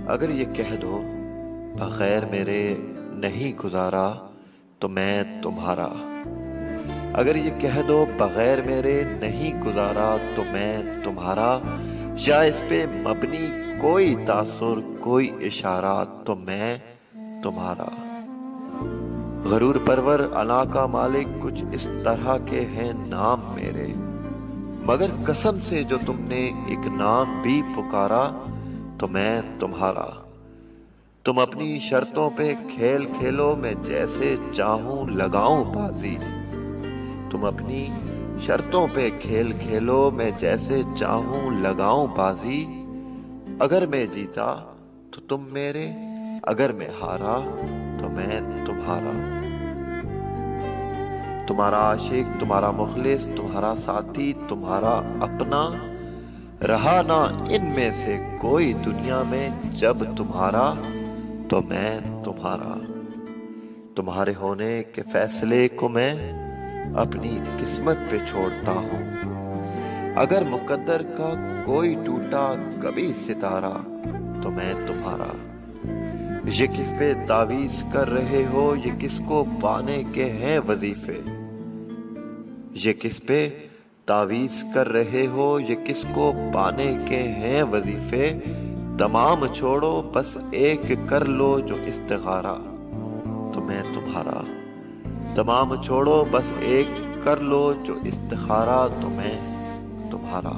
اگر یہ کہہ دو بغیر میرے نہیں گزارا تو میں تمہارا، اگر یہ کہہ دو بغیر میرے نہیں گزارا تو میں تمہارا، یا اس پہ مبنی کوئی تاثر کوئی اشارہ تو میں تمہارا۔ غرور پرور انا کا مالک کچھ اس طرح کے ہیں نام میرے، مگر قسم سے جو تم نے ایک نام بھی پکارا تو میں تمہارا۔ تم اپنی شرطوں پہ کھیل کھیلو میں جیسے چاہوں لگاؤں بازی، تم اپنی شرطوں پہ کھیل کھیلو میں جیسے چاہوں لگاؤں بازی، اگر میں جیتا تو تم میرے، اگر میں ہارا تو میں تمہارا۔ تمہارا عاشق، تمہارا مخلص، تمہارا ساتھی، تمہارا اپنا، رہا نہ ان میں سے کوئی دنیا میں جب تمہارا تو میں تمہارا۔ تمہارے ہونے کے فیصلے کو میں اپنی قسمت پہ چھوڑتا ہوں، اگر مقدر کا کوئی ٹوٹا کبھی ستارہ تو میں تمہارا۔ یہ کس پہ تعویذ کر رہے ہو، یہ کس کو پانے کے ہیں وظیفے، یہ کس پہ تعویذ کر رہے ہو، یہ کس کو پانے کے ہیں وظیفے، تمام چھوڑو بس ایک کر لو جو استخارہ تو میں تمہارا۔ تمام چھوڑو بس ایک کر لو جو استخارہ تو میں تمہارا۔